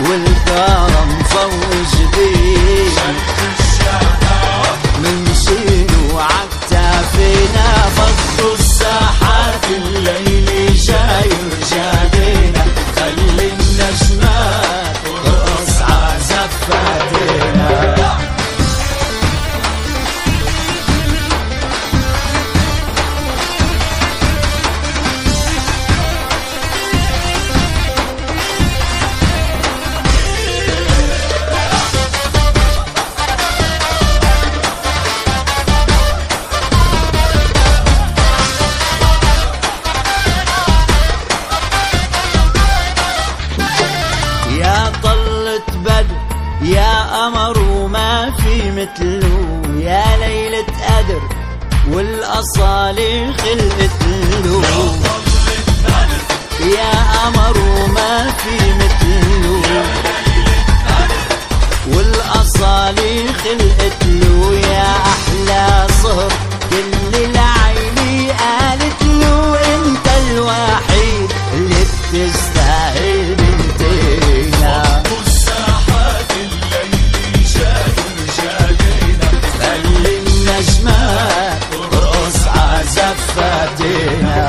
والكرم فوج بينا من شنو عكتافينا فضوا الساحات الليل شاير جادينا خلي النجمات ترقص عزفاتنا يا قمر وما في مثله يا ليلة قدر والأصالي خلقت له يا قمر وما في مثله والأصالي خلقت له يا أحلى صهر كل العيني قالت له أنت الوحيد اللي بتستاهل بنتنا ترقص عزفاتنا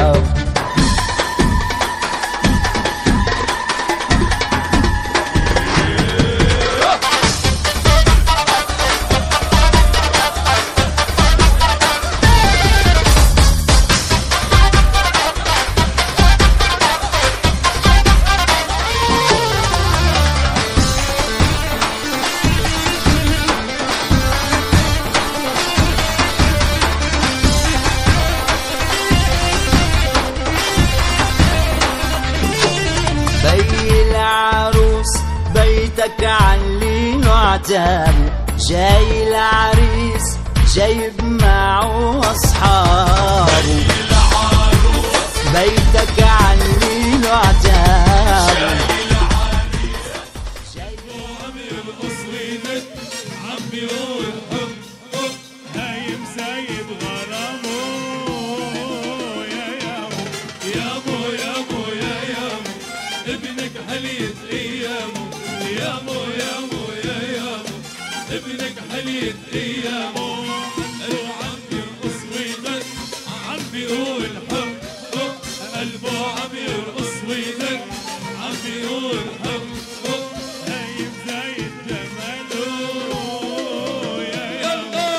بيتك علين وعتابه جاي العريس جايب معه أصحابه بيتك علين وعتابه عم يرقص وينك عم بيقول حب حب هايم زايد غرامه يا يامو يامو يامو يا يامو ابنك حليت ايامه يامو يامو يا يامو ابنك حليت ايامه وعم يرقص وينك عم بيقول حب حب قلبه عم يرقص وينك عم بيقول حب حب هايم زايد جماله يا يامو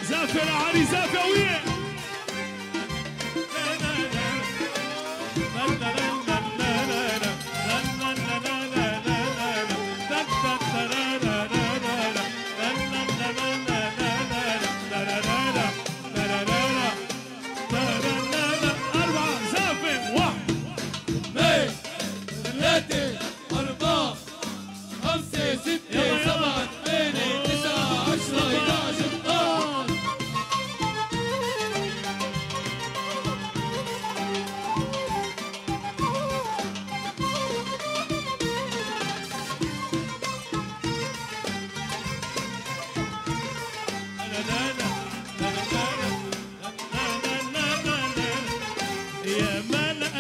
زافر علي زافر وين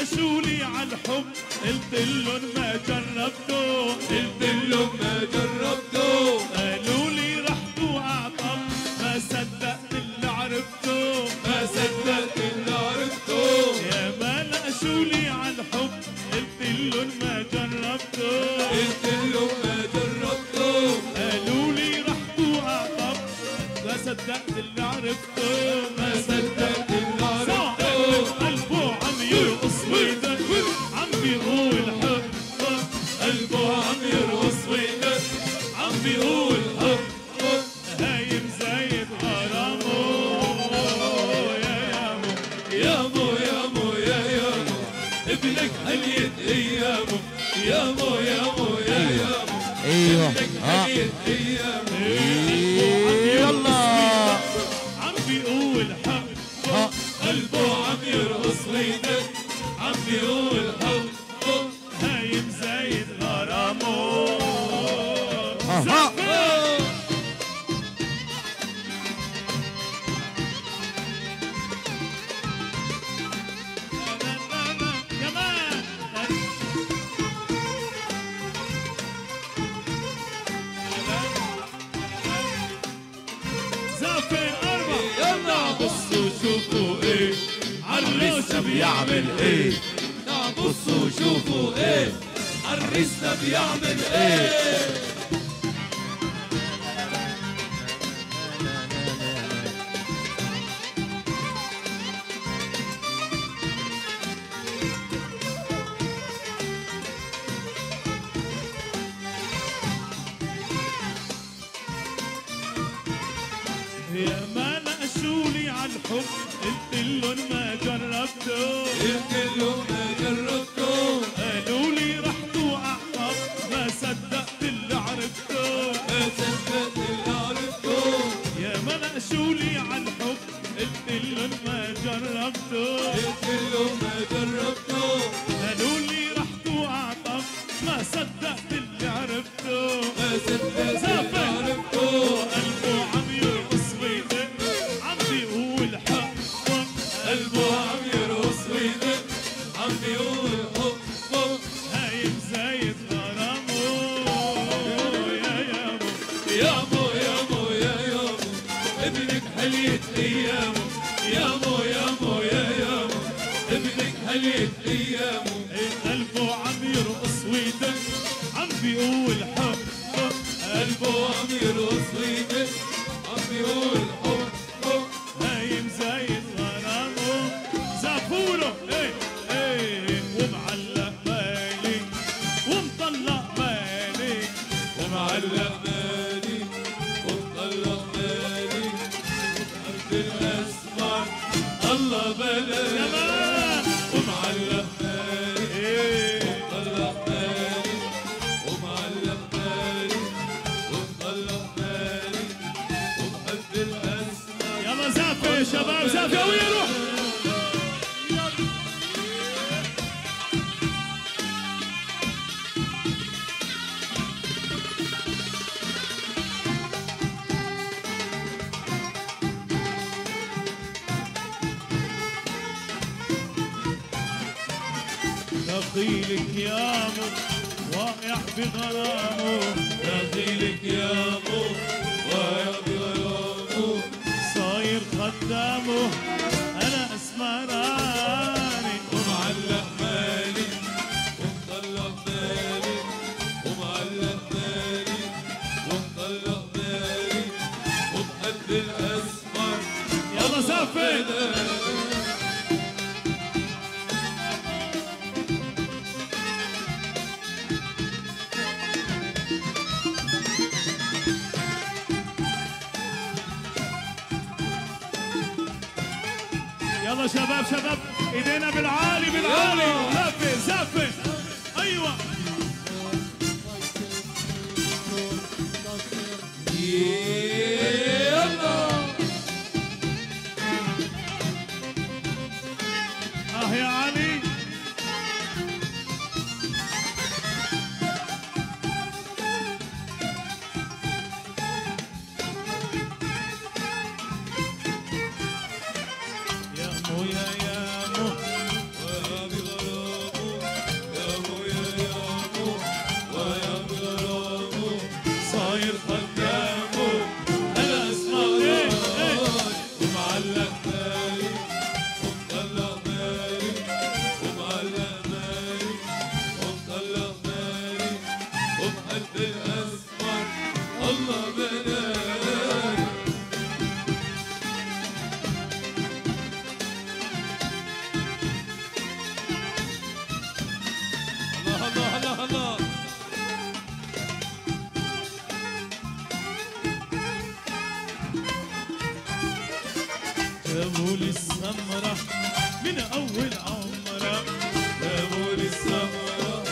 سولي عالحب قلت لهم ما جربته قلت لهم ما جربته قالوا لي رحت واعطب ما صدقت اللي عرفته ما صدقت اللي عرفته يا ما نقشوا لي عالحب قلت لهم ما جربته قلت لهم ما جربته قالوا لي رحت واعطب ما صدقت اللي عرفته ما صدقت اللي عرفته قلبه عم يرقص ويدق عم بيقول حب قلبه عم يرقص ويدق عم بيقول حب هايم زايد غرامه يا يامو يامو يامو يا يامو ابنك حليت ايامه يامو يامو يا يامو ابنك حليت ايامه يلا عم بيقول حب قلبه عم يرقص ويدق عم بيقول حب هايم زايد غرامه بيعمل ايه؟ نعم بصوا شوفوا ايه عريسنا بيعمل ايه. يا ما نقشولي عالحب قلتلن ما جربته، قلتلن ما جربته، قالولي رح توقع طب ما صدقت اللي عرفته، ما صدقت اللي عرفته. يا ما نقشولي عالحب قلتلن ما جربته، قلتلن ما جربته، قالولي رح توقع طب ما صدقت اللي عرفته، ما صدقت اللي عرفته. قلبه عم يرقص ويدق عم بيقول حق، قلبه عم يرقص ويدق عم بيقول حق، هايم زايد غرامه. يا يامو يامو يامو يا يامو ابنك حليت ايامه، يامو يامو يا يامو ابنك حليت ايامه. قلبه عم يرقص ويدق عم بيقول حق، قلبه عم يرقص ويدق عم بيقول حب، هايم زايد غرامه. زافوله ايه ايه ومعلق بالي ومطلق بالي، ومعلق بالي ومطلق بالي، وبقلب الاسمر الله بلا كمان، ومعلق بالي ومطلق بالي، ومعلق بالي ومطلق بالي، وبقلب الاسمر. يلا زافي يا شباب زافي ويا روح. دخيلك يا مو واقع بغرامه، دخيلك يا مو واقع بغرامه، صاير خدامه انا اسمراني، ومعلق بالي ومطلق بالي، ومعلق بالي ومطلق بالي، وبحب الاسمر. يلا سافر. يلا شباب شباب ايدينا بالعالي بالعالي، زفه زفه ايوه. يلا يا علي. جابولي السمرة من أول عمرة، جابولي السمرة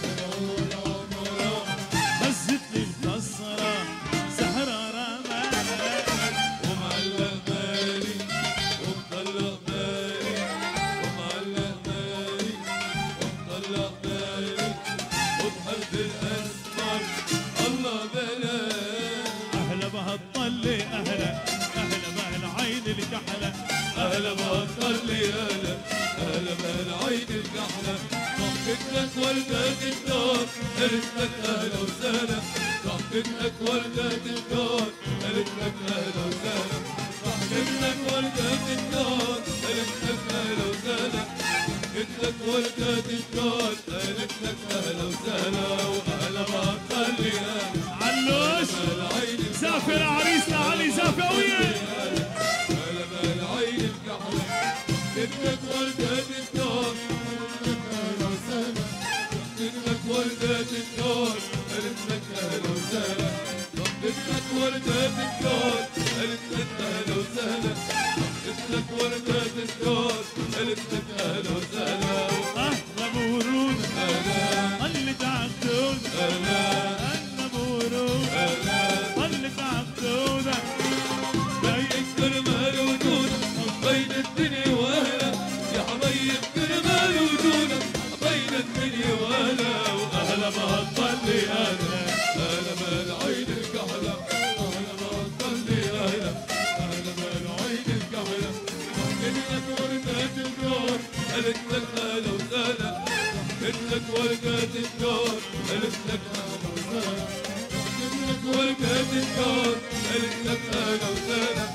من أول عمرة، هزتني الكسرة سحرة رمالي، ومعلق بالي ومطلق بالي، ومعلق بالي ومطلق بالي، وبحب الأسمر الله بلاي. أهلا بهالطلة أهلا بهالعين الكحلة، أهلا بهالطلة أهلا بهالعين الكحلة، ضحكت لك وردة الدار قالت لك أهلا وسهلا، ضحكت لك وردة الدار قالت لك أهلا وسهلا، ضحكت لك وردة الدار قالت لك أهلا وسهلا. وردة الكون قالت لك اهلا وسهلا واهلا ما تخليها علوش زافر عريسنا علي زافاوية هلا بالعين الكحلة قالت لك وردة الكون اهلا وسهلا قالت لك وردة الكون قالت لك اهلا وسهلا قالت لك وردة الكون قالت لك اهلا وسهلا قالت لك وردة الكون قالت لك اهلا وسهلا اهلا بورود اهلا ضلت عالدود اهلا اهلا بورود ضلت عالدود باين كرمال وجودك بين الدنيا واهلا يا حبيب كرمال وجودك بين الدنيا واهلا واهلا ما تضلي اهلا اهلا بالعين الكحله اهلا ما تضلي اهلا اهلا بالعين الكحله قلت لك وردة الكون قالت لك اهلا وسهلا قلت لك وردة الكون قالت لك اهلا وسهلا قلت لك وردة الكون قالت لك اهلا وسهلا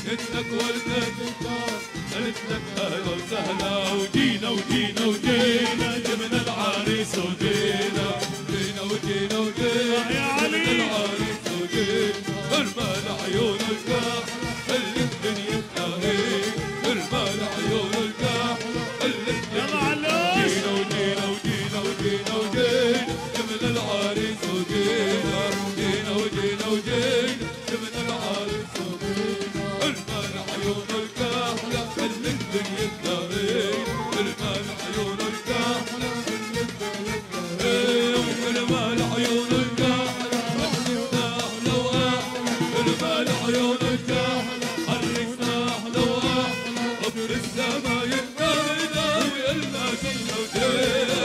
قلت لك وردة الكون قالت لك اهلا وسهلا وجينا وجينا وجينا جبنا العريس وجينا جينا وجينا وجينا يا علي. جبنا العريس وجينا ارمال عيون الكاح خلي الدنيا تلاقيك ارمال عيون الكاح خلي الدنيا يلا علوش جينا وجينا وجينا وجينا وجينا جبنا العريس وجينا جينا وجينا وجينا جبنا العريس وجينا المال عيون الكحلة خلي الدنيا تلاقيك المال عيون الكحلة خلي الدنيا تلاقيك المال عيون الكحلة حرسنا أحلى وأحلى المال عيون الكحلة حرسنا أحلى وأحلى قبر السما يتنادى ويلا جينا وجينا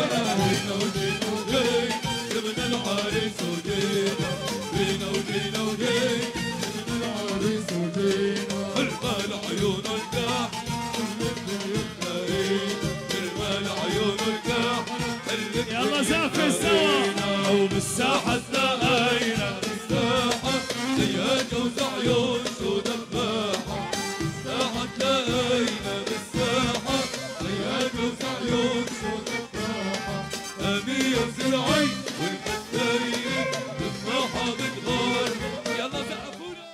جينا وجينا وجينا جبنا العريس وجينا جينا وجينا وجينا جبنا العريس وجينا المال عيون الكحل المال عيون الكحل يلا زافر سوا وبالساحة تلاقينا الساحة زي جوز عيون سود الباحة الساحة تلاقينا بالساحة زي جوز عيون سود الباحة أمير زرعي والفتاية بالراحة بتغار يلا سقفونا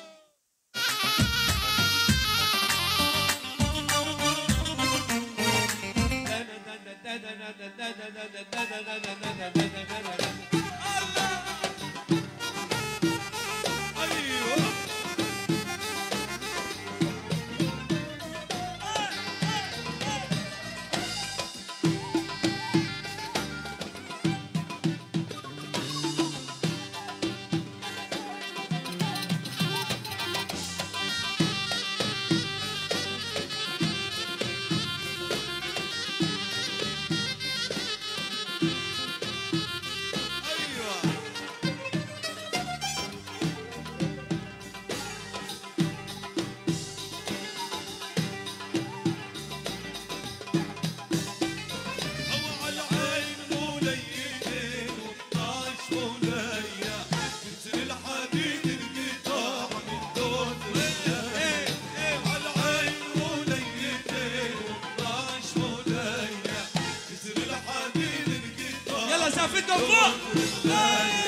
يلا زافتهم فوق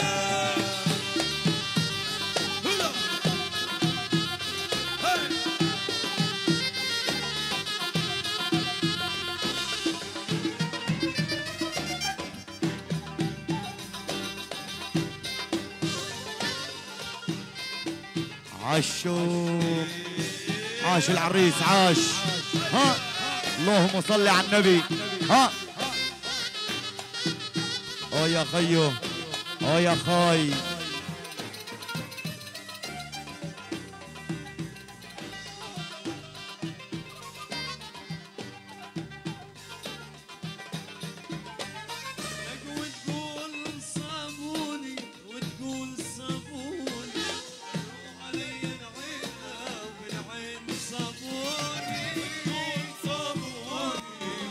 عاشوا عاش العريس عاش. ها اللهم صل على النبي. ها يا خيو يا خاي. وتقول صابوني وتقول صابوني علي العين والعين صابوني وتقول صابوني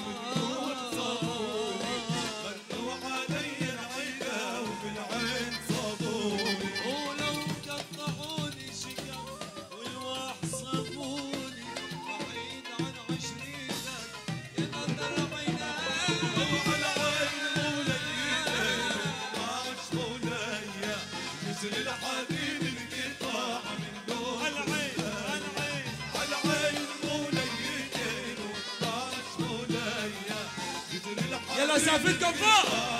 وتقول صابوني خلوا علي العين والعين صابوني يلا سافركم فوق.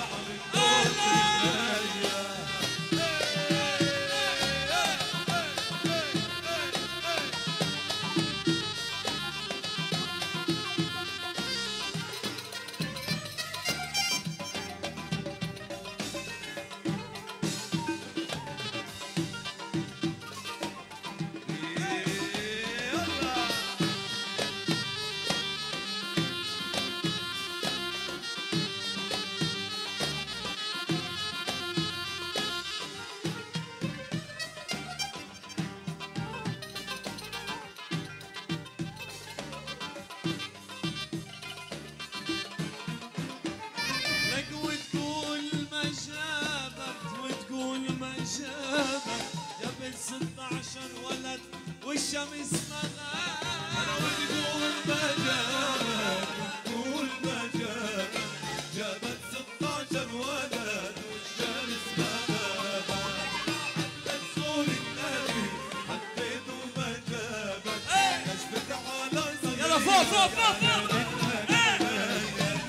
والشمس مغابة وتقول ما جابك تقول ما جابك جابت 16 ولد والشمس مغابة تقول النبي حبيته ما جابك كشفت على صدري يلا فوق فوق فوق فوق.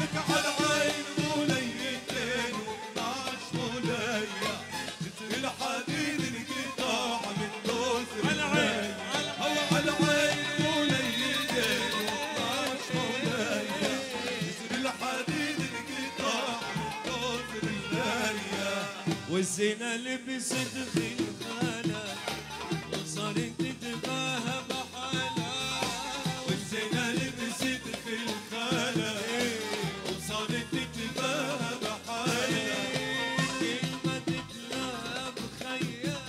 لك على عين موليتين و12 مولية جبت الحديد القطاع من دوس العين على عين موليتين و12 مولية جبت الحديد القطاع من دوس العين والزينة لبست خلخالة وصارت تتباهى بحالها والزينة لبست خلخالة وصارت تتباهى بحالها كلمة تتلاب خيال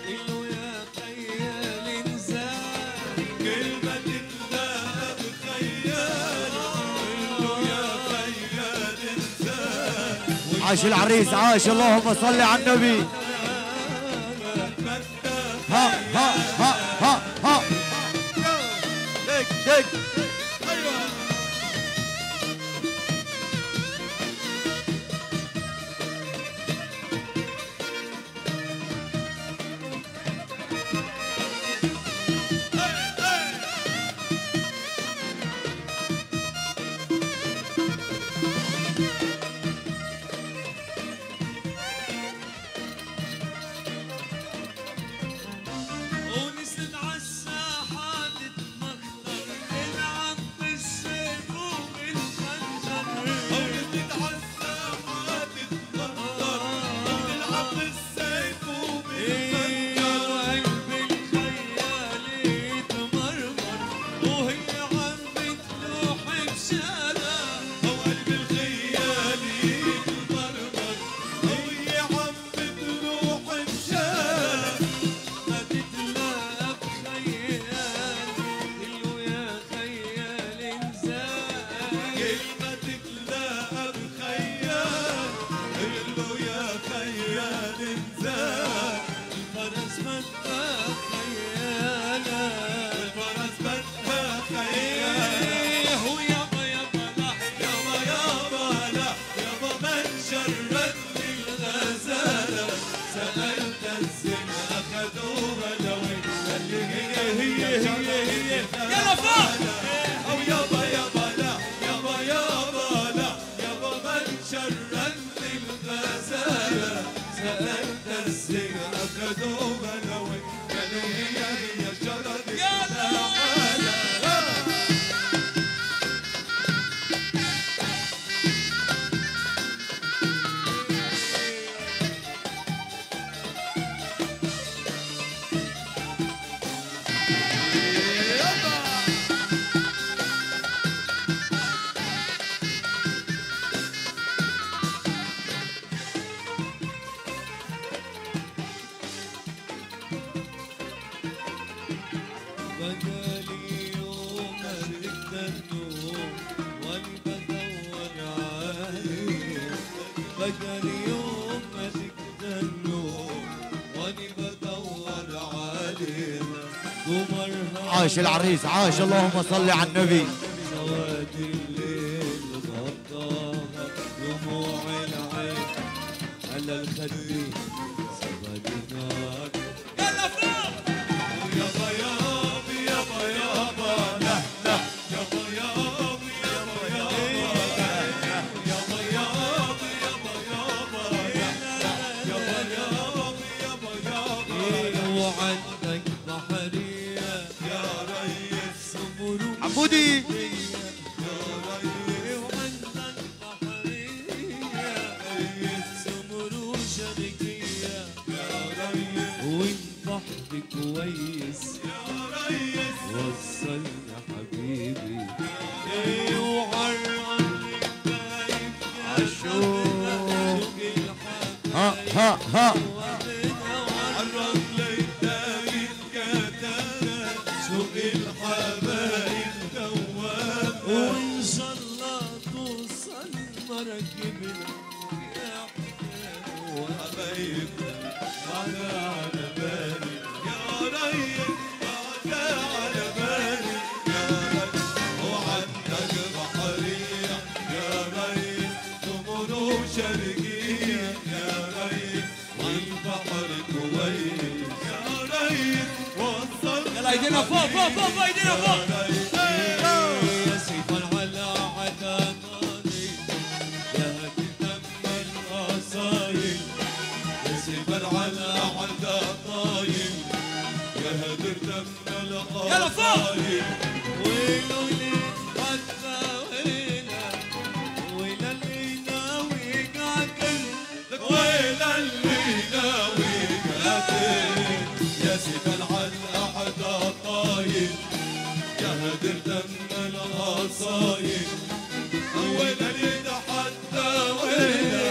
قلو يا خيال انزال كلمة تتلاب خيال قلو يا خيال انزال عاش العريس عاش اللهم صل على النبي. ها ها ها ها ها دق دق. ونزلت عالساحة تتمخضر العب بالسيف وبالخنجر ونزلت عالساحة تتمخضر ونلعب بالسيف وبالخنجر وقلب الخيال يتمرمر وهي عم بتلوح بشالة وقلب الخيال يتمرمر وهي عم بتلوح بشالة تتلاب خيال قلو يا خيال انزال كلمة تتلاب خيال قلو يا خيال انزال الفرس بدها خيالة الفرس بدها خيالة ويابا يابا لا يابا يابا لا يابا من شردني الغزالة سألت الزين أخذوها لوين اللي هي يلا فوق. أو يابا يابا لا يابا يابا لا يابا من شردني الغزالة سألت الزين أخذوها لوين قالوا هي شردت الحالة بقالي يوم أرد النوم وأنا بدور عليه بقالي يوم أرد النوم وأنا بدور عليه ومرها عاش العريس عاش اللهم صل على النبي. سواد الليل غطاها دموع العين على الخدين سواد النار يلا فوق. يابا يابا يابا يابا لا لا يابا يابا يابا يابا كويس يا ريس وصلني حبيبي ايه وعرفني دايب عالشوق. الحبيب ها ها عرف لي دايب كتانا سوق الحبايب دوام وان شاء الله توصل مراكبنا يا وحبايبنا على بالي يا ريس على بالي يا ريس وعندك بحرية يا ريس تمر شرقية يا ريس والبحر كويس يا ريس وصل يلا ايدينا فوق فوق فوق فوق ايدينا فوق. يا سيف على عدناني يا هدي دم القصايد يا سيف على عدناني يا هدي دم القصايد يلا فوق. ويلو لي حتى ويلا ويلا اللي ناوي قاتل ويلا اللي ناوي قاتل يا سيف العلا حدا طايل يا هدر دم القصايد ويلا اللي حتى ويلا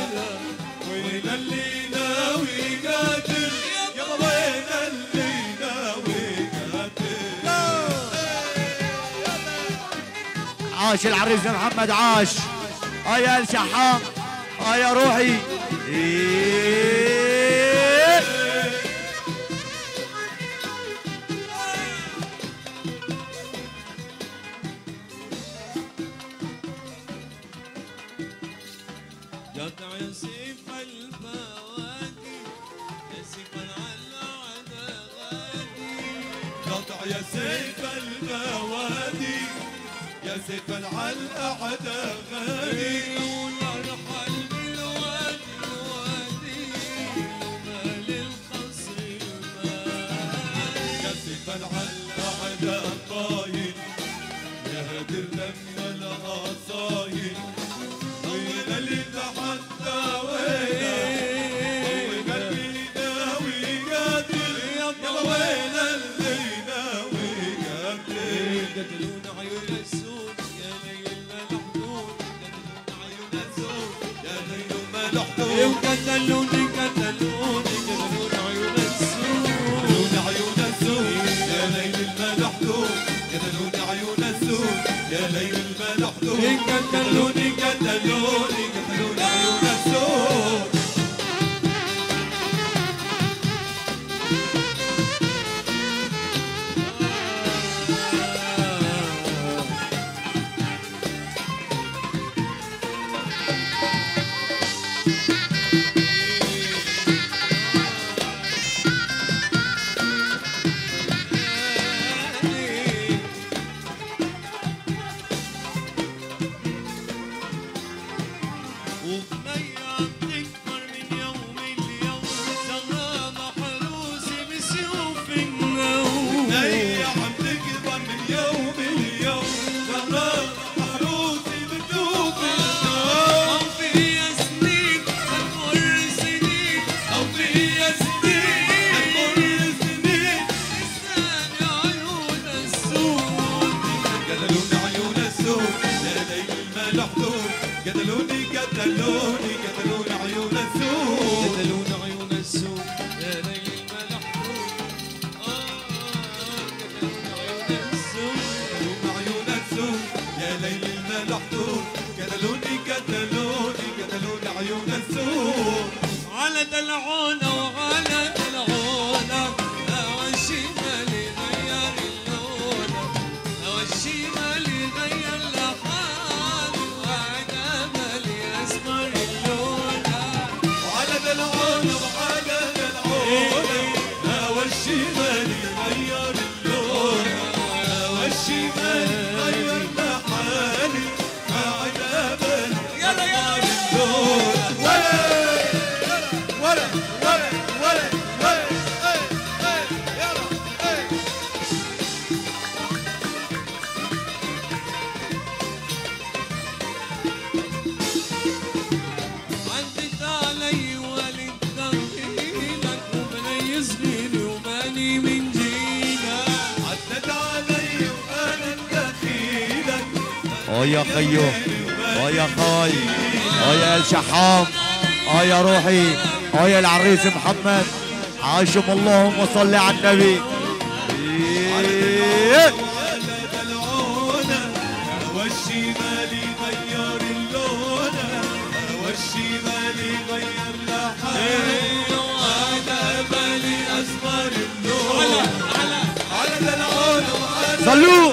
ويلا اللي ناوي قاتل يا ويلا اللي ناوي قاتل عاش العريس محمد عاش. يا الشحام يا روحي. قطع يا سيف البوادي يا سيف العلا غادي قطع يا سيف البوادي يا سيف العلا غادي ونرحل بالوادي الوادي ومال القصر المال يا سيف العلا طايل يا هدر لما القصايد ويلا اللي تحدى ويلا ويلا اللي ناوي قاتل يلا ويلا اللي ناوي قاتل قتلون عيون السود يا ليل الملحدود قتلون عيون السود يا ليل الملحدود قتلوني قتلوني قتلون عيون السود قتلون عيون السود يا ليل الملحدود قتلون عيون السود يا ليل الملحدود قتلوني قتلوني قتلوني عيون السود وبنية عم تكبر من يوم ليوم زهرة محروسة بسيوف النوم بنية عم تكبر من يوم ليوم زهرة محروسة بسيوف النوم أو فيها سنين تمر سنين أو فيها سنين تمر سنين لسان عيون السود قتلون عيون السود يا ليل الملحدود قتلوني قتلوني قتلون عيون السود قتلون عيون السود يا ليل الملحدود قتلون عيون السود قتلون عيون السود يا ليل الملحدود قتلوني قتلوني قتلون عيون السود على دلعونا وعلى دلعونا هوا الشمال غير اللون هوا الشمال غير لحاله وعنب اسمر اللون وعلى دلعونا وعلى دلعونا هوا الشمال غير اللون هوا الشمال غير لحالي وعنب يلا يلا اللون ولا ولا ولا ولا يا خيو يا خاي يا الشحام يا روحي يا العريس محمد عاشم اللهم صل على النبي. والشمالي غير اللون والشمالي غير لحن وعلى بالي أصفر اللون على العون صلوا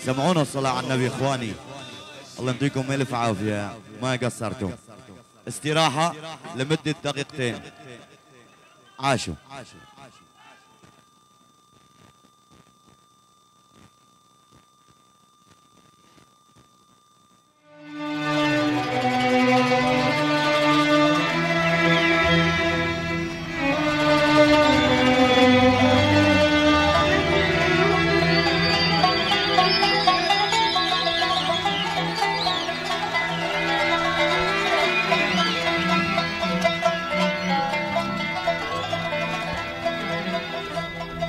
سمعونا الصلاة على النبي اخواني. الله يعطيكم الف عافية ما قصرتم. استراحة لمدة دقيقتين. عاشوا.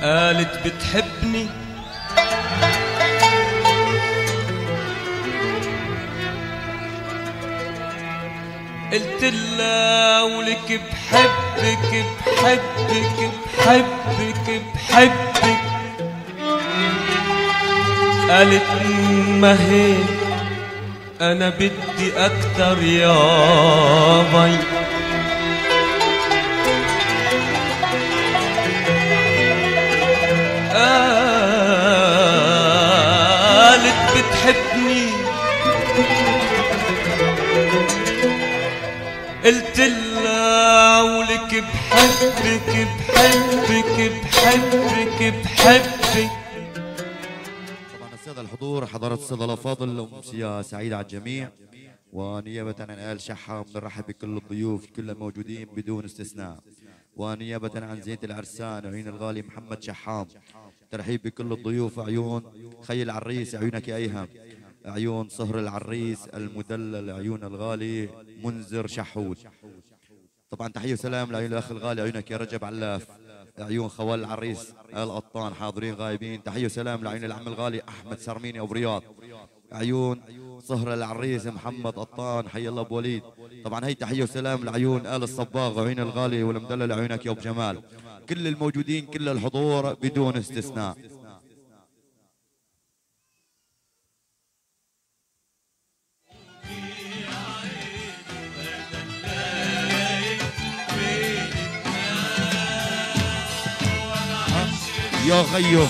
قالت بتحبني قلت لها ولك بحبك بحبك بحبك بحبك. قالت ما هيك انا بدي اكتر يا بي. قالت بتحبني قلت لها ولك بحبك بحبك بحبك بحبك. طبعا السادة الحضور حضرات السادة الأفاضل أمسية سعيدة على الجميع. ونيابة عن آل شحام نرحب بكل الضيوف كل الموجودين بدون استثناء. ونيابة عن زينة العرسان عيون الغالي محمد شحام ترحيب بكل الضيوف. عيون خي العريس عيونك أيهم. عيون صهر العريس المدلل عيون الغالي منذر شحود. طبعا تحية وسلام لعيون الأخ الغالي عيونك يا رجب علاف. عيون خوال العريس آل قطان حاضرين غايبين. تحية وسلام لعيون العم الغالي أحمد سرميني أبو رياض. عيون صهر العريس محمد قطان حي الله ابو وليد. طبعا هي تحيه وسلام لعيون ال الصباغ عيون الغالي والمدلل عيونك يا ابو جمال. كل الموجودين كل الحضور بدون استثناء. يا خيو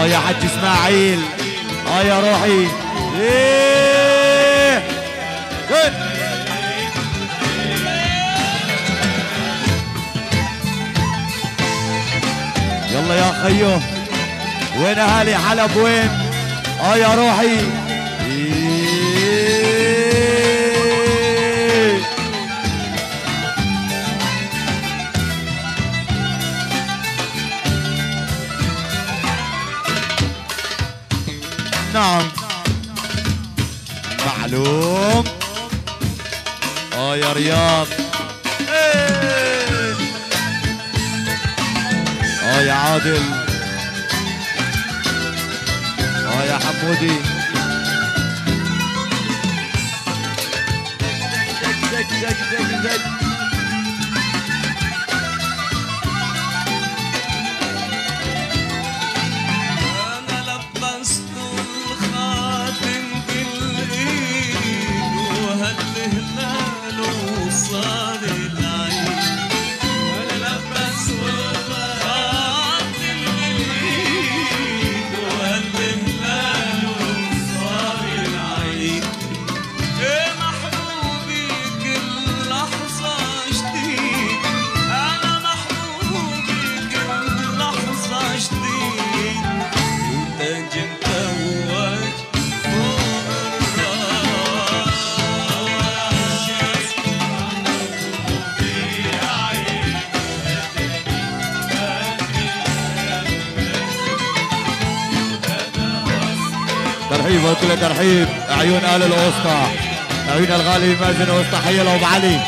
يا حج اسماعيل يا روحي ايه يلا يا خيو وين اهالي حلب وين يا روحي نعم معلوم يا رياض يا عادل يا حمودي زك زك زك زك ترحيب وكل ترحيب عيون آل الوسطى عيون الغالي مازن وسطى حي له ابو علي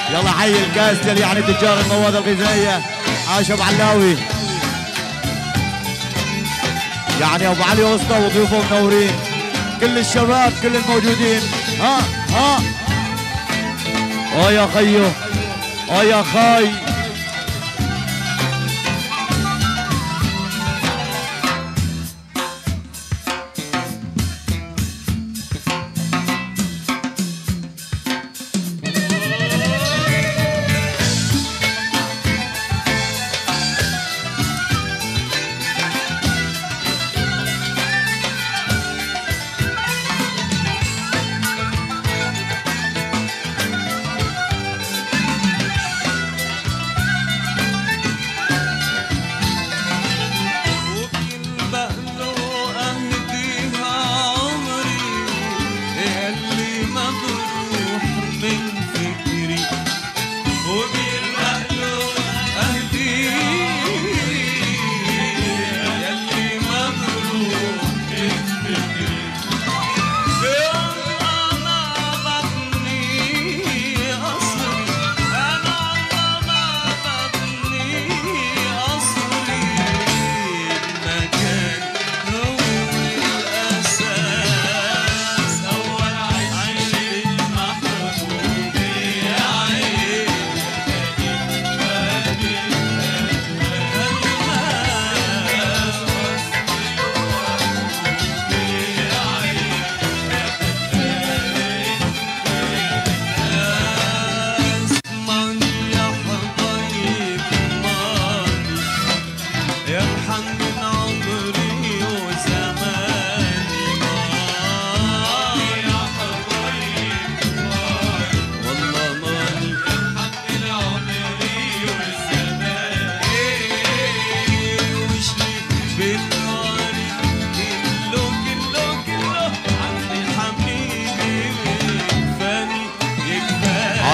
يلا حي الكاستل يعني تجار المواد الغذائية. عاش ابو علاوي يعني ابو علي وسطى وضيوفه منورين. كل الشباب كل الموجودين. ها يا خيو يا خاي.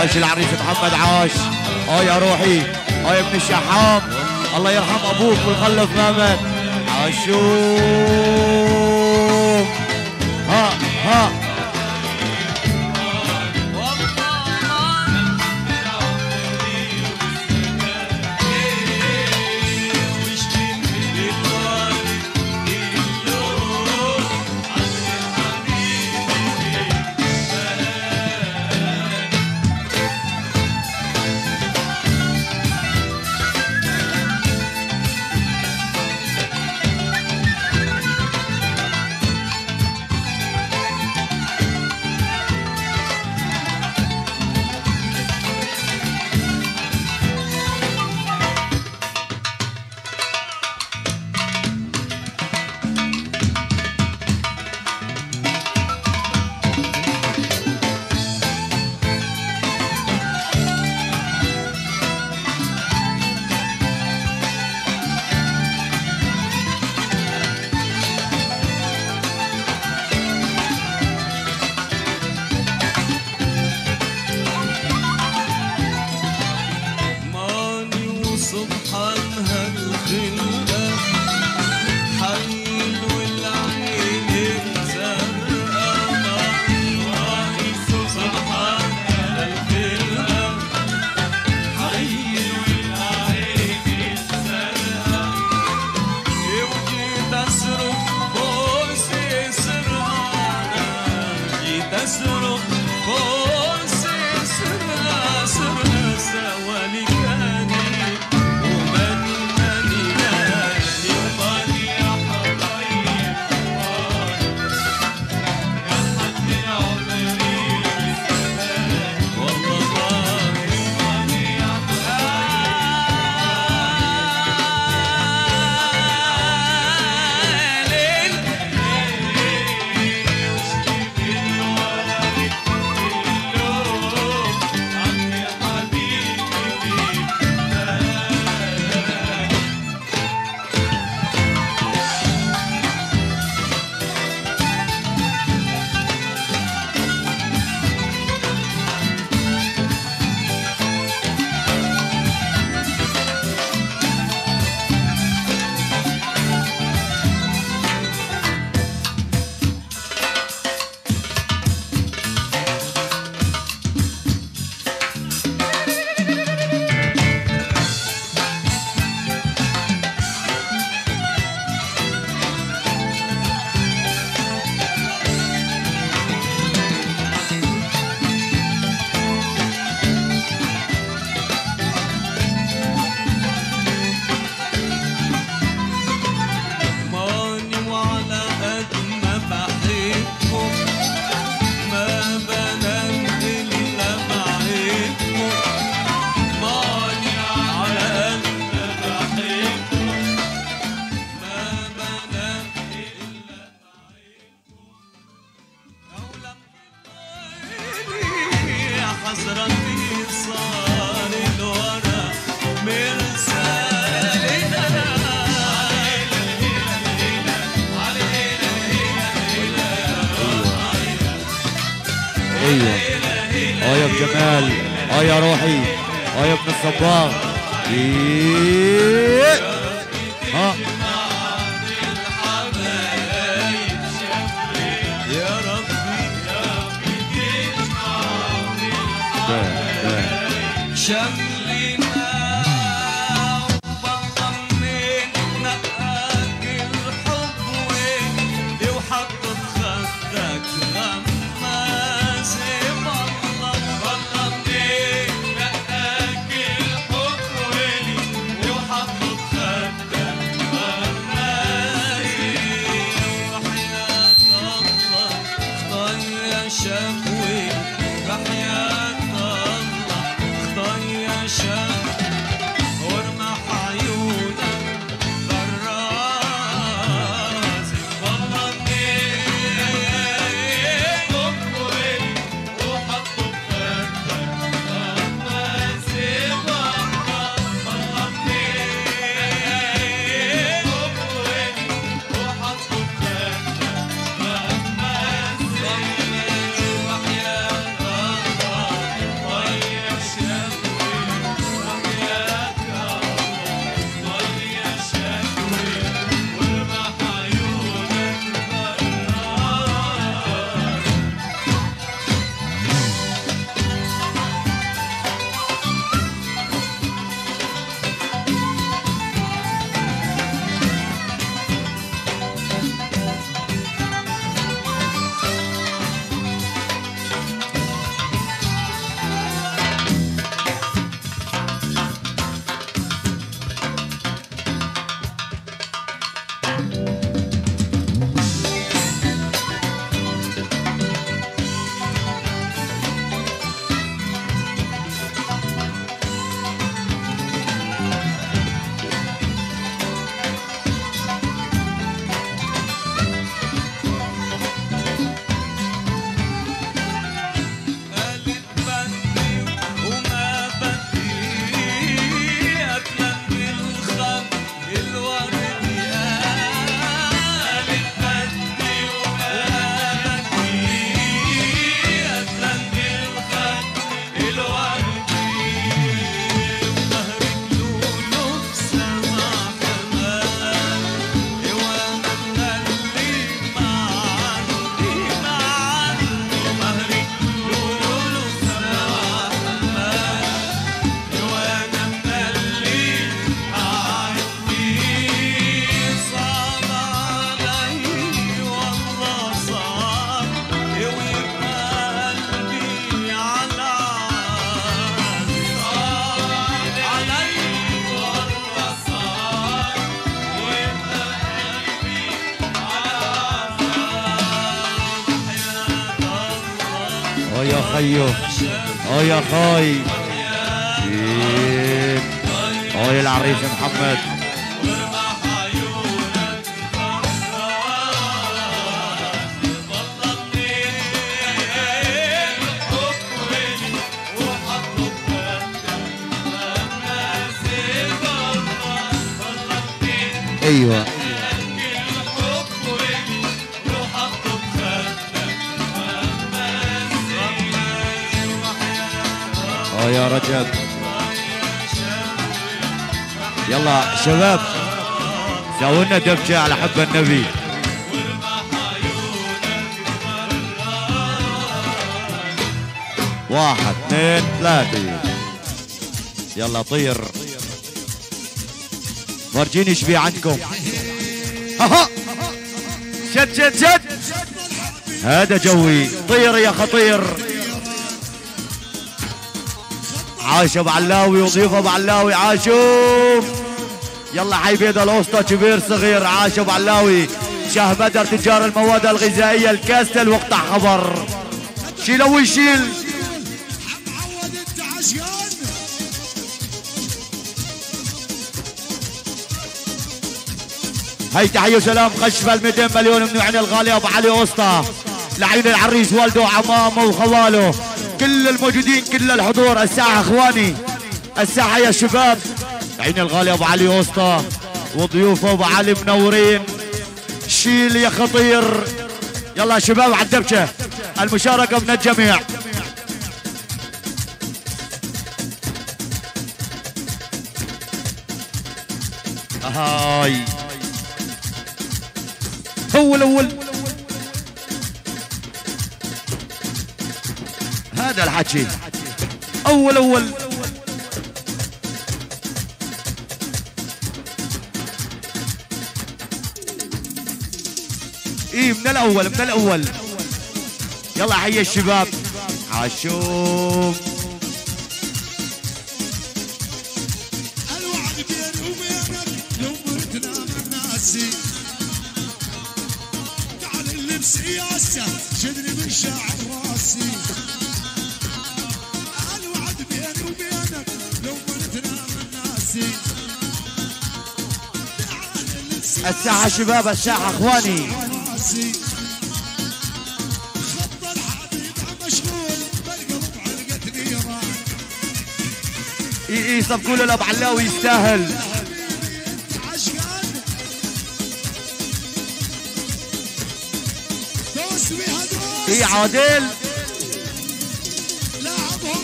عاش العريس محمد عاش. يا روحي يا ابن الشحام الله يرحم ابوك ويخلف مامك. عاشوم ها جمال. يا روحي يا ابن الصباغ. ها يا ربي شملنا وبطمن نقاك الحب ويلي وحط بخدك غماز والله بطمن نقاك الحب ويلي وحط بخدك غماز وحياة الله اختار يا شهوي وحياة ورمح عيونك غراز والله منيح وحطوا بخدك غماز والله منيح وحطوا بخدك غماز وحياة الله ويا شهوي يا خيو يا خاي. يا العريس محمد. ايوه يا رجب. يلا شباب سووا لنا دبكة على حب النبي. واحد اثنين ثلاثة. يلا طير فرجيني ايش في عندكم. ها شد شد شد. هذا جوي. طير يا خطير. عاش ابو علاوي وضيف ابو علاوي. عاشوا. يلا حي بيد الوسطى كبير صغير. عاش ابو علاوي. شاه بدر تجار المواد الغذائيه الكاستل واقطع خبر. شيلوا ويشيل. هي تحيه وسلام خشف ال 200 مليون من عين الغالي ابو علي وسطى لعين العريس والده وعمامه وخواله كل الموجودين كل الحضور. الساحه اخواني الساحه يا شباب. عين الغالي ابو علي وسطى وضيوفه ابو علي منورين. شيل يا خطير. يلا يا شباب على الدبشه. المشاركه من الجميع. هاي هو الاول. هذا الحكي اول. ايه من الاول. يلا حي الشباب. عاشوم الوعد بيني وبينك لو مرتنا من ناسي، تعال اللي بسياسة شدني من شاعر راسي. الوعد بيني وبينك لو مرتنا من ناسي، تعال اللي بسياسة الساحة شباب، الساحة اخواني. راسي. خط الحبيب مشغول بالقلب علقة نيران. اي صفقوا له الابو علاوي يستاهل. اي عادل لاعبهم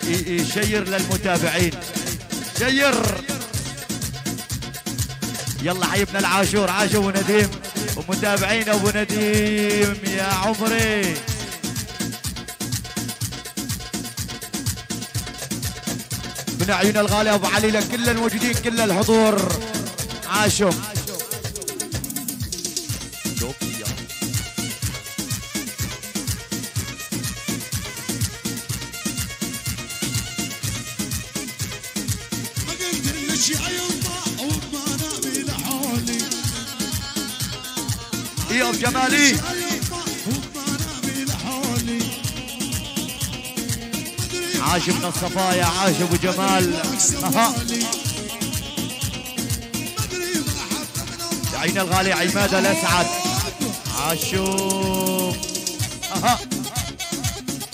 اي شير للمتابعين، شير. يلا حبيبنا العاشور، عاشو ابو نديم ومتابعين ابو نديم يا عمري. من عيون الغالي ابو علي لكل الموجودين كل الحضور. عاشو ايوب جمالي. عاش من الصفايا، عاش ابو جمال. اها عين الغالي عماد الاسعد. عاشو اها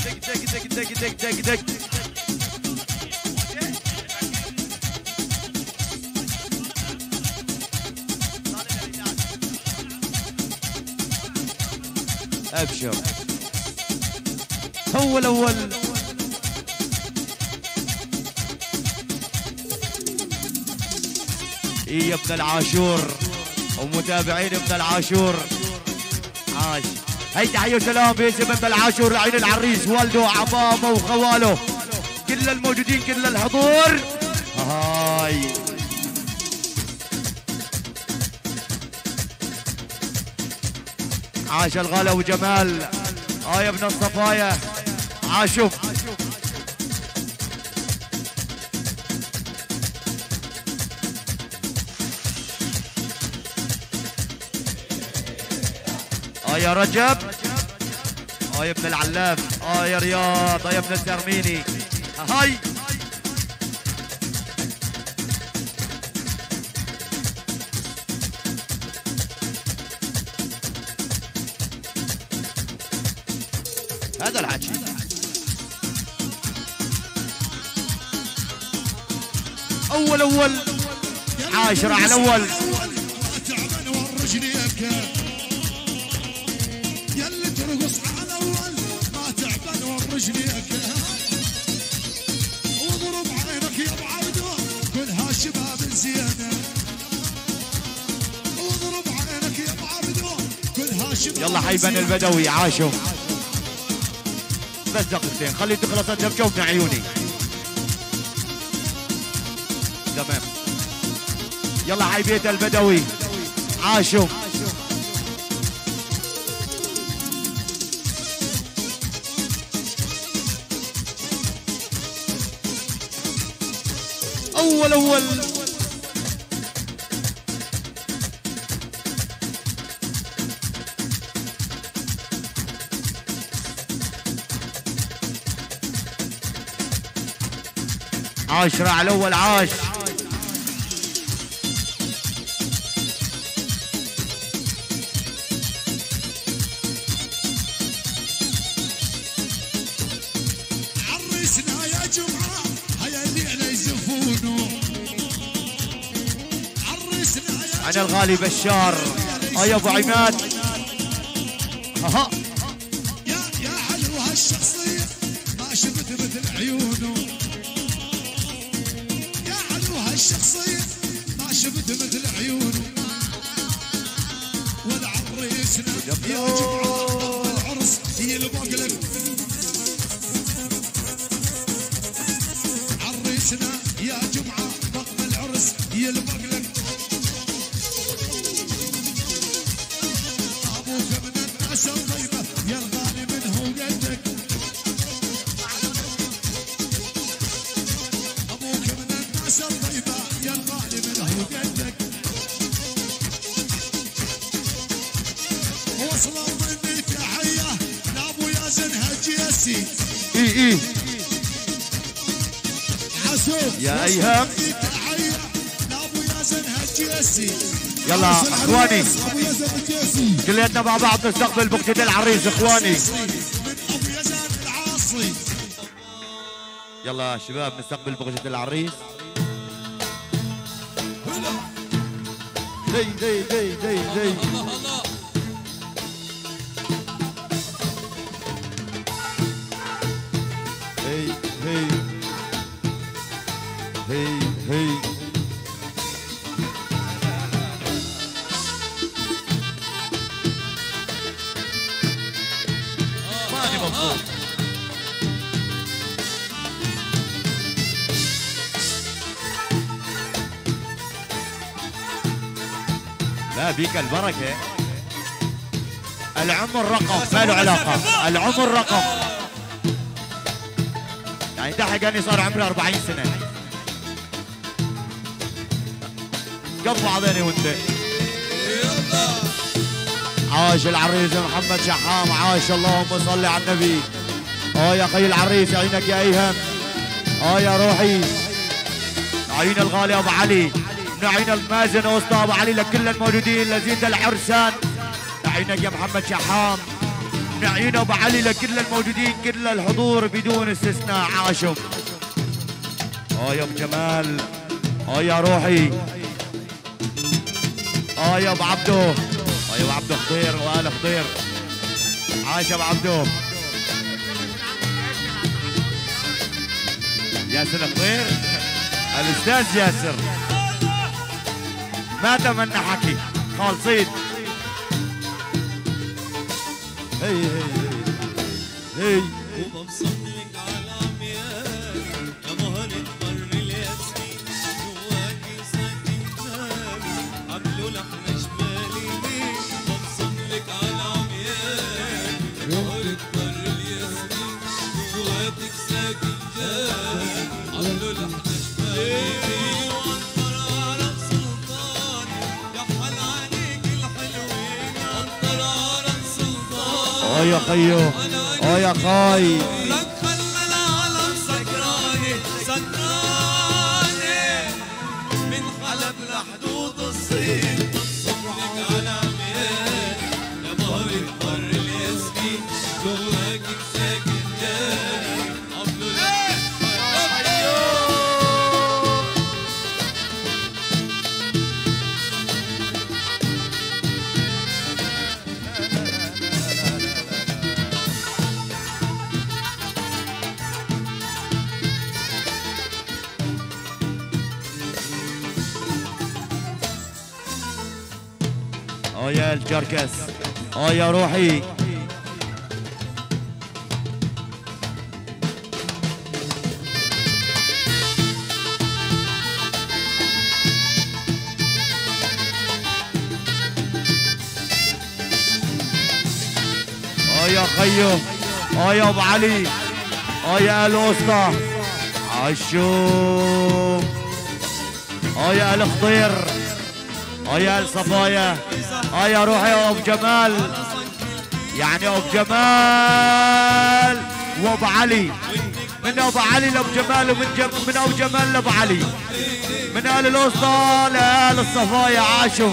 دق دق دق دق دق دق دق. ابشر هو الاول. يا ابن العاشور ومتابعين ابن العاشور. عاش. هي تحية وسلام باسم ابن العاشور لعين العريس، والده وعمامه وخواله كل الموجودين كل الحضور. هاي عاش الغالي ابو جمال. يا ابن الصفايا. عاشوف يا رجب. يا ابن العلاف. يا رياض. يا ابن الترميني. هاي هذا الحكي. اول 10 على اول. تعبان ورجليك يلي ترقص على اول، ما تعبان ورجليك. واضرب عينك يا ابو عبدو كلها شباب زينه. واضرب عينك يا ابو عبدو كلها شباب. يلا حيبان البدوي. عاشوا بس دقيقتين خلي تخلص الدبكه وابن عيوني. تمام. يلا حيبيت البدوي. عاشوا اول عاش راعي الاول عاش. عرسنا يا جمعة هيا الليلة يزفونه. عرسنا يا انا الغالي بشار. يا ابو عماد. اها يا حلو هالشخصية ما شفت مثل عيونه. يا حلو هالشخصية ما شفت مثل عيونه. والعريسنا يا جمعة العرس هي المقلب. عريسنا يا جمعة بطل العرس هي المقلب. ابوك من الناس الطيبة يا الغالي منه قدك. ابوك من الناس الطيبة يا الغالي منه قدك. وصلوا مني تحية لابو ياسن هجيسي. اي حسوب يا ايهام. تحية لابو ياسن هجيسي. يلا اخواني ابو ياسن هجيسي كلياتنا مع بعض نستقبل بوقتة العريس اخواني. من ابو ياسن العاصي. يلا شباب نستقبل بوقتة العريس. دي دي دي دي دي. هي هي هي هي. ماني مبسوط. لا بيك البركة. العمر رقم ما له علاقة. العمر رقم. يعني دحق اني صار عمري 40 سنة. قبل بعضيني وانت. عاش العريس محمد شحام عاش. اللهم صل على النبي. يا اخي العريس عينك يا ايهم. يا روحي. عين الغالي ابو علي. نعين المازن وسط ابو علي لكل الموجودين لزيد العرسان. نعينك يا محمد شحام. نعين ابو علي لكل الموجودين كل الحضور بدون استثناء عاشم. يا ابو جمال. يا روحي. يا ابو عبدو. يا ابو عبدو خضير وآل خضير. عاش ابو عبدو. ياسر خضير. الاستاذ ياسر ما تمنى حكي خالصين. هي هي هي وببصملك على عميان يا مهر تمر الياسمين جواكي ساكن نامي عملوا لحن شمالي ليه ببصملك على عميان يا مهر تمر الياسمين جواكي ساكن نامي عملوا لحن شمالي وانطر على سلطاني يا حل عليك الحلوين انطر على سلطاني يا خيو. يا خاي. لك خلى العالم سكراني سكراني من حلب لحدود الصين بتصملك على عميان يا مهر تمر الياسمين جواكي ساكن جاني عملوا لك يا الجركس. يا روحي. يا خيو. يا ابو علي. يا الوسطى. عشوم. يا الخضير. يا الصفايا. يا روحي يا ابو جمال. يعني ابو جمال وابو علي. من ابو علي لابو جمال من ابو جمال لابو علي، من ال الوسطى لال الصفايا عاشوا.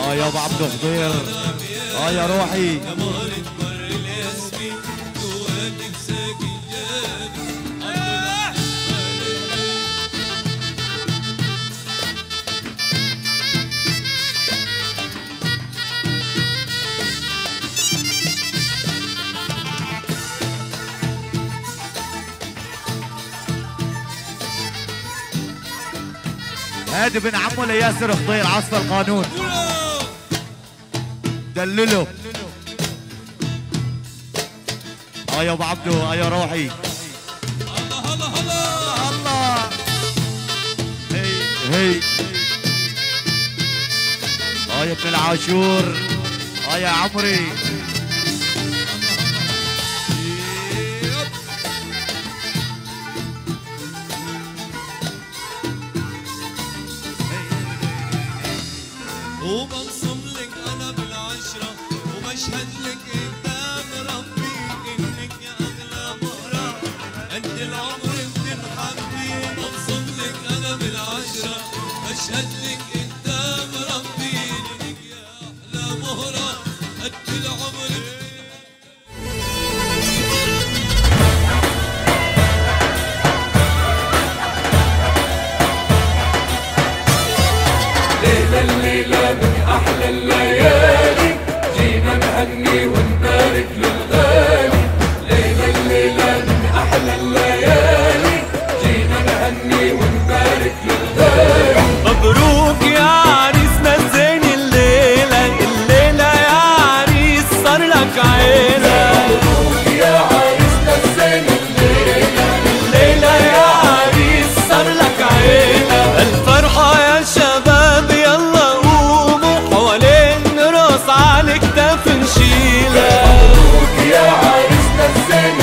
يا ابو عبد الخضير يا روحي يا مهر البر الياسمين جواتك ساكن هادي بن عمو لياسر خضير عصف القانون دلله. يا ابو عبدو يا روحي الله الله الله الله هي يا ابن العاشور يا عمري وبنصم لك انا بالعشرة وبشهد لك قدام ربي انك يا اغلى مهرة قد العمر بتنحبي. وبنصم لك انا بالعشرة بشهد لك قدام ربي انك يا احلى مهرة قد العمر. الليلة من أحلى الليالي جينا نهني ونبارك للغالي. الليلة من أحلى الليالي جينا نهني ونبارك للغالي. مبروك يا عريسنا الزين الليلة يا عريس صار لك عيلة. مبروك يا عريسنا الزين الليلة يا عريس صار لك عيلة. الفرحة يا شباب يلا قوموا حوالين راس على كتاف نشيلة. مبروك يا عريسنا الزين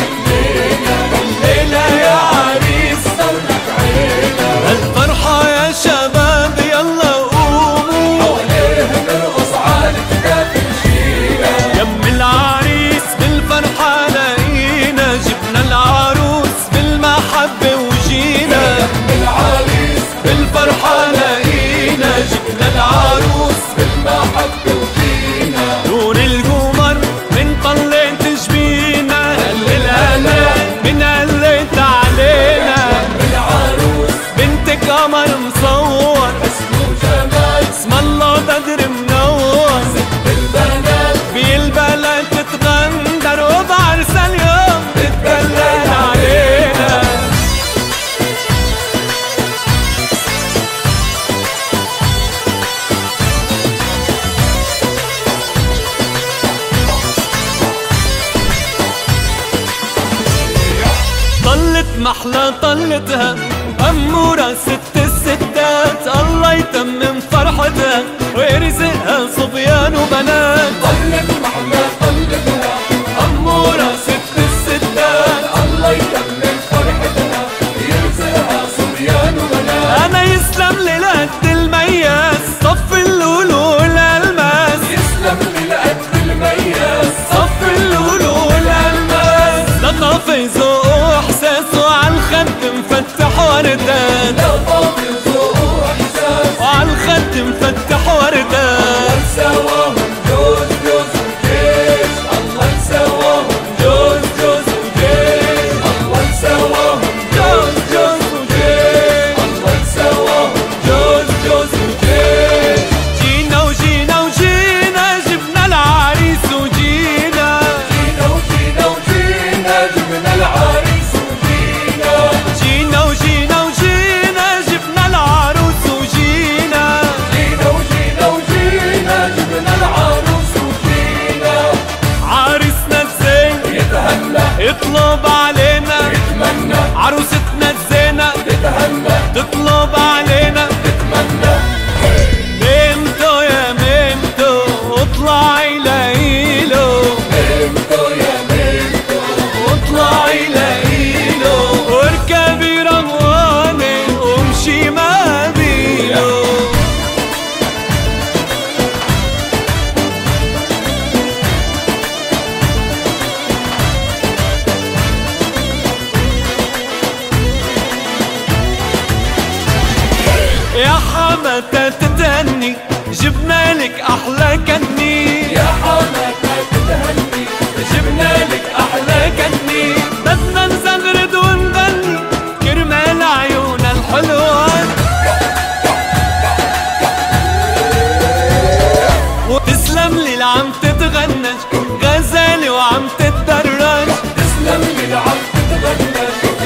الليلة يا عريس صار لك عيلة. الفرحة يا شباب يلا قوموا حواليه نرقص على كتاف نشيلة. يم العريس بالفرحة لقينا جبنا العروس بالمحبة وجينا. يم العريس بالفرحة لقينا جبنا العروس بالمحبة وجينا. نور القمر من طلت جبينا هلل هلال من هلت علينا. يم العروس بنتك قمر مصور حسن وجمال اسم الله بدر منور. البنات بالبلد تتغندر وبعرس اليوم تتدلل علينا. طلت محلى طلتها أمورة ست الستات الله يتمم فرحتها ويرزقها صبيان وبنات. طلت محلى طلتها أمورة ست الستات الله يتمم فرحتها يرزقها صبيان وبنات. أنا يسلم للقد المياس صف اللولو والألماس. يسلم للقد المياس صف اللولو والألماس. لطافة ذوق وإحساسه عالخد مفتح وردات. لطافة ذوق وإحساس وعالخد مفتح وردات. سواهم جوز جوز وجيش الله حماتة تتهني جبنا لك أحلى كني، يا حماتة تتهني جبنا لك أحلى كني، بدنا نزغرد ونغني كرمال عيون الحلوان، وتسلم لي العم تتغنج غزالي وعم تتدرج، تسلم لي العم تتغنج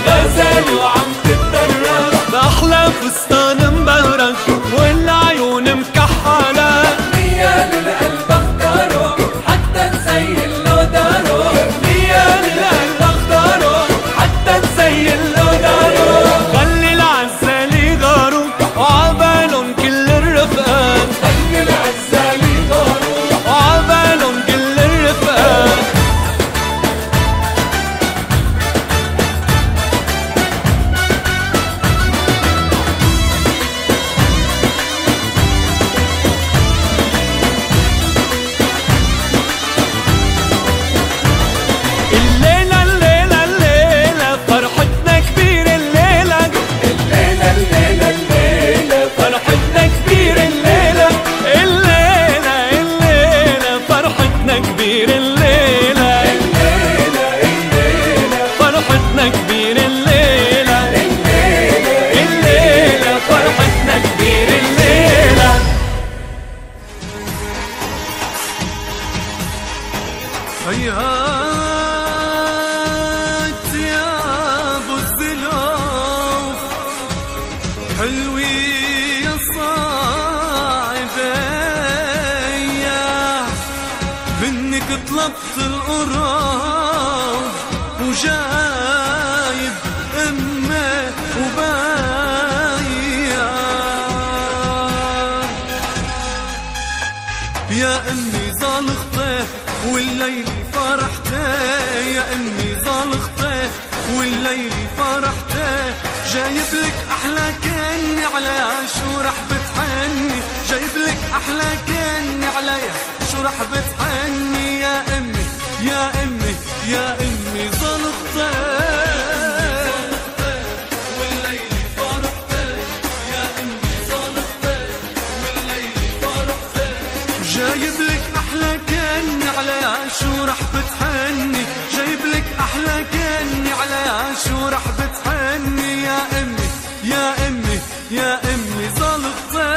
غزالي وعم تتدرج، بأحلى فستان مبهرج والعيون مكحلة، نيال القلب اختاره حتى تزين له داره، نيال القلب اختاره حتى تزين له داره، خلي العزالي غاروا وعبالهم كل الرفقات، خلي العزالي غاروا وعبالهم كل الرفقات. الليلة الليلة الليلة فرحتنا كبير، الليلة الليلة الليلة الليلة فرحتنا كبير، الليلة الليلة الليلة فرحتنا كبير، الليلة الليلة الليلة فرحتنا كبير، الليلة الليلة الليلة فرحتنا كبير، الليلة. هيهات يا ابو الزلوف حلوي يا صاعدية، منك طلبت القراب وجايب امي وبايع، يا امي زالختي والليل فرحتي، يا امي زالختي والليل فرحتي، جايب لك احلى كني عليها شو رح بتحني، جايب لك احلى كني عليها شو رح بتحني، يا امي يا امي يا امي زالختي والليل فرحتي، يا امي زالختي والليل فرحتي، جايب لك احلى كني عليها شو رح بتحني، جايب لك احلى كني عليها شو رح بتحني، يا امي يا امي يا امي زالختي.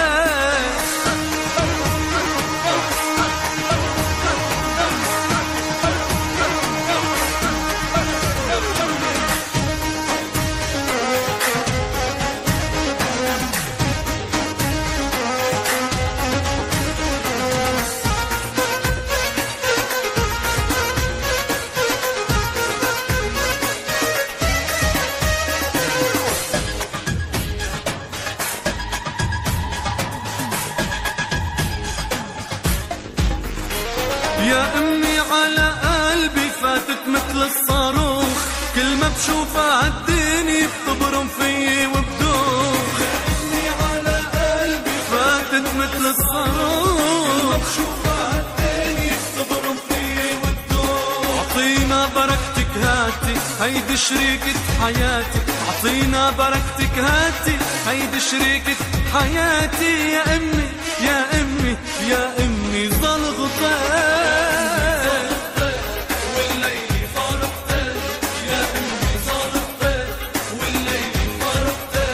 يا امي على قلبي فاتت مثل الصاروخ، كل ما بشوفها الدنيا بتبرم فيي وبدوخ، يا امي على قلبي فاتت مثل الصاروخ، كل ما بشوفها الدنيا بتبرم فيي وبدوخ، اعطينا بركتك هاتي هيدي شريكة حياتي، اعطينا بركتك هاتي هيدي شريكة حياتي، يا امي يا امي يا امي زالختي والليل فرحتي، يا امي زالختي والليل فرحتي،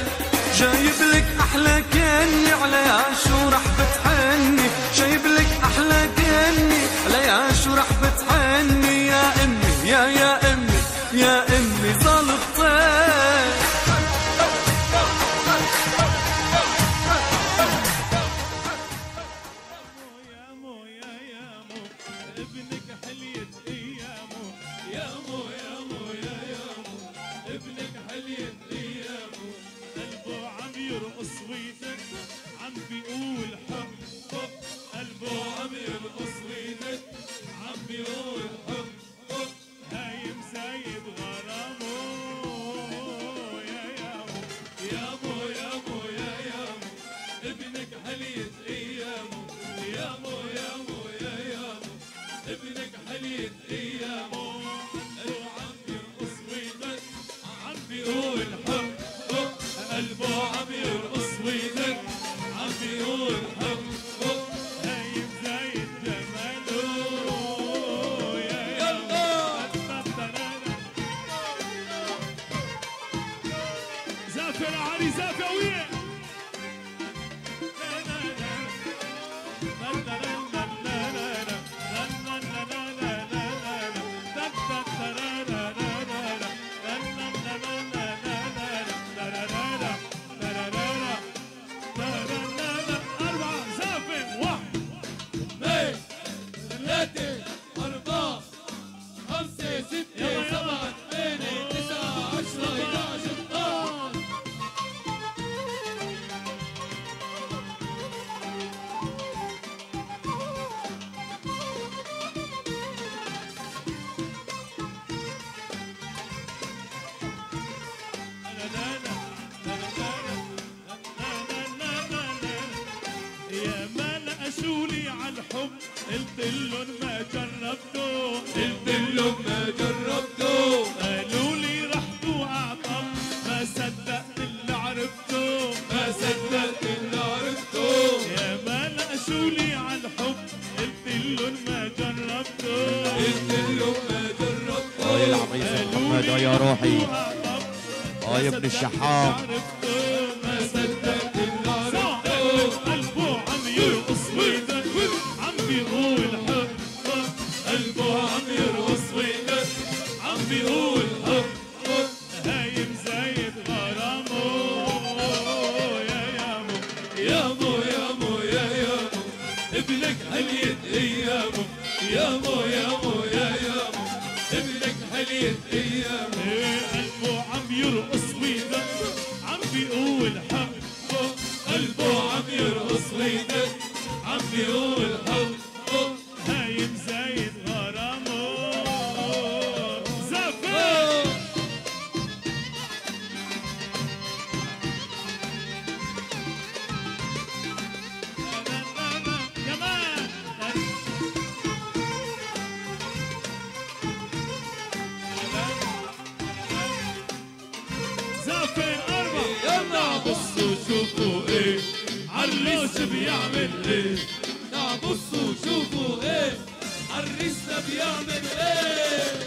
جايب لك احلى كني عليها شو رح بتحني، جايب لك احلى كني عليها شو رح بتحني، يا امي يا امي يا امي زالختي. يا مو يا مو ابن زافر علي زافوية سولي عالحب قلت لهم ما جربته قلت لهم ما جربته قالوا لي رحت واعطب ما صدقت اللي عرفته ما صدقت اللي عرفته يا ما لقشوا لي عالحب قلت لهم ما جربته قلت لهم ما جربته يا العميس محمد يا روحي يا ابن الشحام ما صدقت اللي عرفته قلبه عم يرقص ويدق عم بيقول حب قلبه عم يرقص ويدق عم بيقول حب هايم زايد غرامه يا يامو يامو يامو يا يامو ابنك حليت ايامه يامو يامو يا يامو ابنك حليت ايامه قلبه عم يرقص ويدق عم بيقول حب قلبه عم يرقص ويدق عم بيقول حب هايم زايد غرامه زفر كمان زفر أربعة يلا بصوا شوفوا ايه عالريس بيعمل ايه بصوا شوفوا ايه عالريسنا بيعمل ايه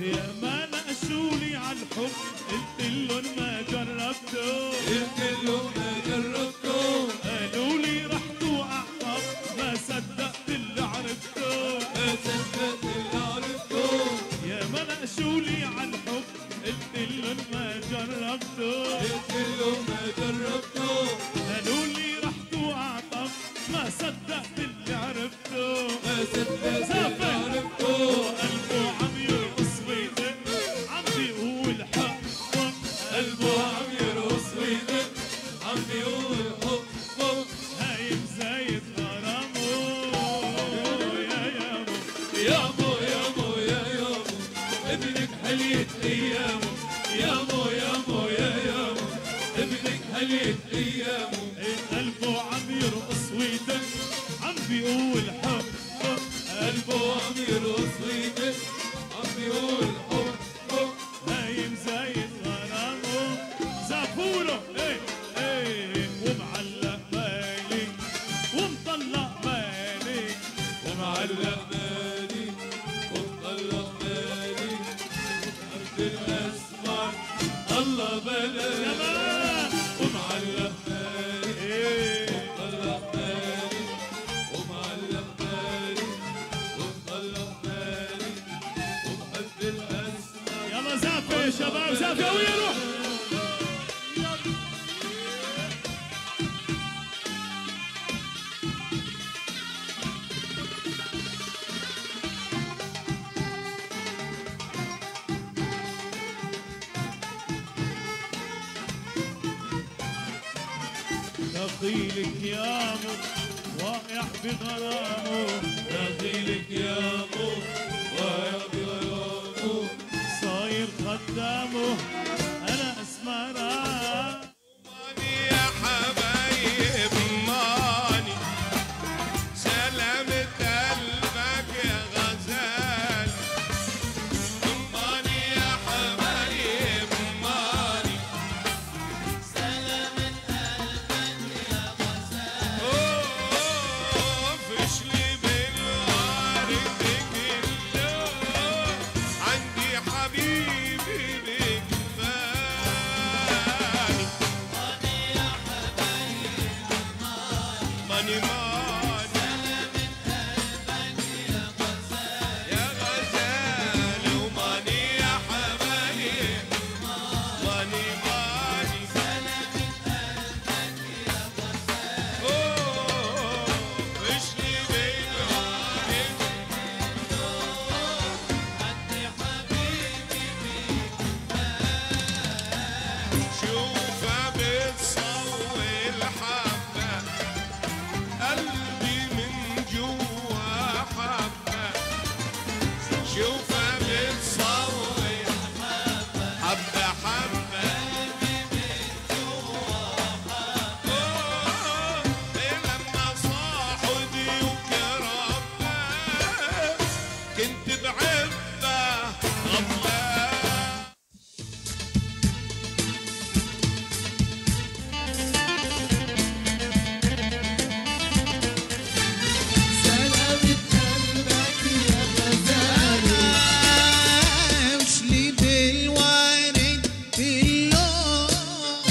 يا ما نقشولي عالحب قلت لهم ما جربته قلت لهم ما جربته قالوا لي رحت واعطب ما صدقت اللي عرفته ما صدقت اللي عرفته يا ما نقشولي عالحب قلت لهم ما جربته قلت لهم ما جربته قالوا لي رحت واعطب ما صدقت اللي عرفته ما صدقت اللي عرفته قلبه عم يرقص ويدق عم بيقول حق قلبه عم يرقص ويدق عم بيقول حب هايم زايد غرامه يا يامو يامو يامو يا يامو ابنك حليت ايامه يامو يامو يا يامو ابنك حليت ايامه قلبه عم يرقص ويدق عم بيقول حب قلبه عم يرقص ويدق عم بيقول حب هايم زايد غرامه زافوله ايه ايه ومعلق بالي ومطلق بالي ومعلق مالي ومطلق مالي أرض الأسمر الله بلاي كمان ومعلق مالي ايه ومطلق مالي ومعلق مالي ومطلق مالي وبحب الأسمر يلا زافي يا شباب زافي ويا روح دخيلك يا مو واقع بغرامه دخيلك يا مو واقع بغرامه صاير خدامه انا اسمران يا حبايب ماني سلامة قلبك يا غزال ماني يا حبيبي بك فاني ماني يا غزال وماني يا حبايب ماني وش لي بالوالد شوفها بتصوي الحبة قلبي من جوا حبة شوفها بتصوي حبة حبة لما صاحوا ديوك ربة كنت بعبة غفلة وشلي بالوارد باللون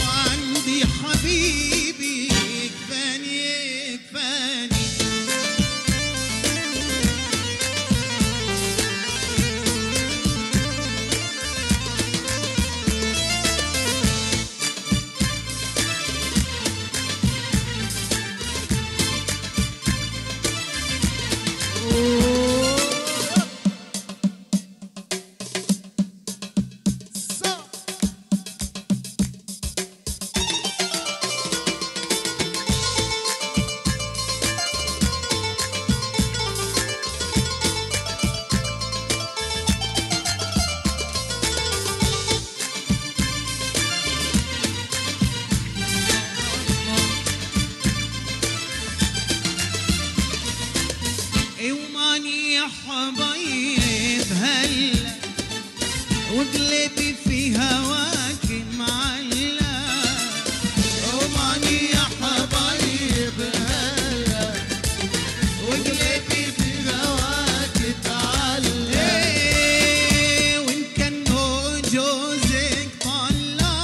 عندي حبيبي يكفاني يكفاني وماني يا حبايب هلا وقلبي في هواك معلق وماني يا حبايب هلا وقلبي في هواك تعلق وإن كان جوزك طلع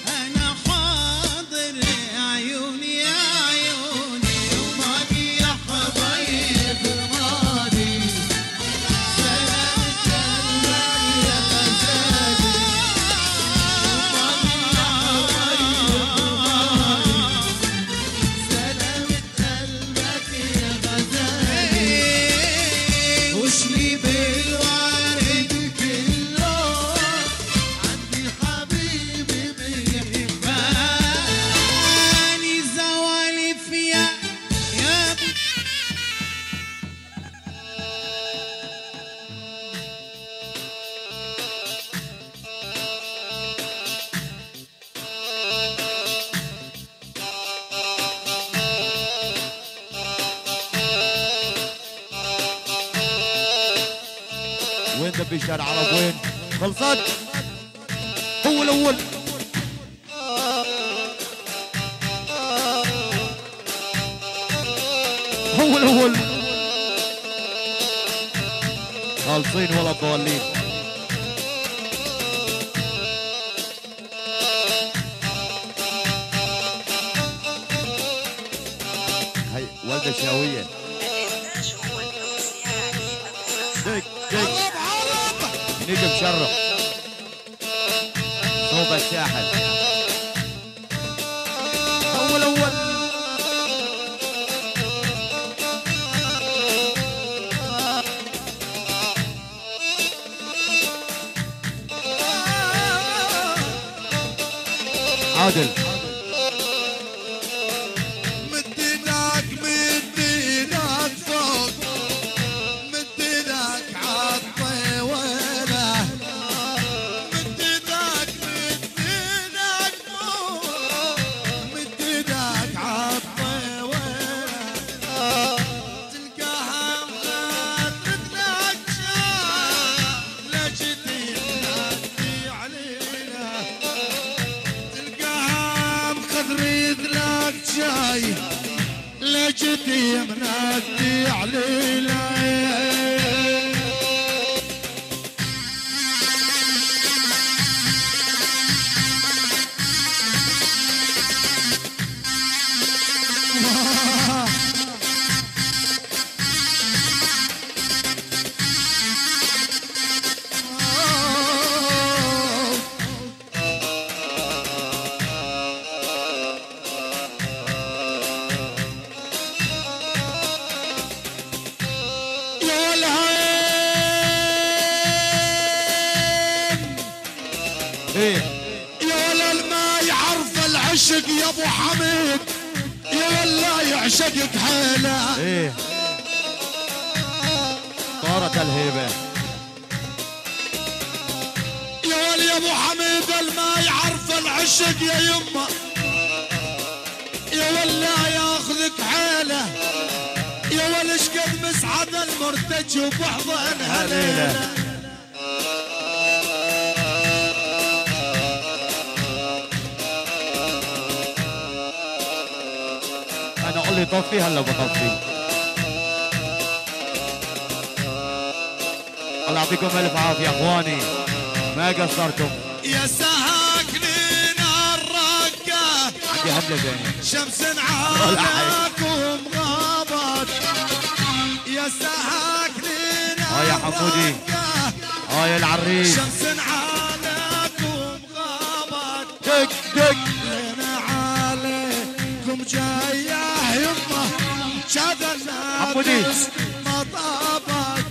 أنا حاضر عيوني يا عيوني وماني يا حبايب ماضي سلامة قلبك يا غزالي وماني يا حبايب ماضي سلامة قلبك يا غزالي وشلي بالوارد كله عندي حبيبي بيحبني زوالي فيا يا وين دبي شارع عرب وين؟ خلصت هو الاول هو الاول خالصين ولا ضالين هي والدة شاوية دق دق نجم شرف صوب الساحل اول اول عادل مديناك مديناك فوق مديناك عالطيولة مديناك مديناك فوق مديناك عالطيولة تلقاها مخاطرت لك شاف لا جديد نادي علينا تلقاها مخضريد لك جاي لا جدي منادي علينا ايه يا ولا ما يعرف العشق يا ابو حميد، يا ولا يعشقك حيله. ايه طارت الهيبة. يا ولا يا ابو حميد ما يعرف العشق يا يمه، يا ولا ياخذك حيله. يا ولا شقد مسعد المرتج وبحضن هليله. انا قول لي طفي هلا بطفي. الله يعطيكم الف عافيه اخواني، ما قصرتم. يا ساكنين الرقه عندي هبله زين شمس عالكم غابت. يا ساكنين ها يا حمودي، الرقه ها يا العريس. شمس عالكم غابت. دق دق لنا عليكم جايه يمه شذا حمودي. الناس ما طابت.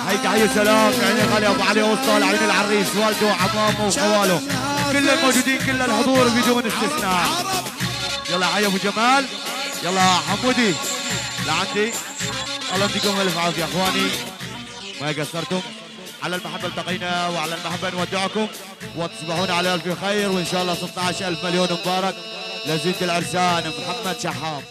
هي تحية سلام يعني غالي ابو علي وسطى لعين العريس، والده وعمامه وخواله كل الموجودين، كل الحضور بدون استثناء. يلا حي ابو جمال، يلا حمودي لعندي. الله يديكم الف عافيه اخواني، ما قصرتم. على المحبه التقينا وعلى المحبه نودعكم، وتصبحون على الف خير، وان شاء الله 16,000 مليون مبارك لزينة العرسان محمد شحام.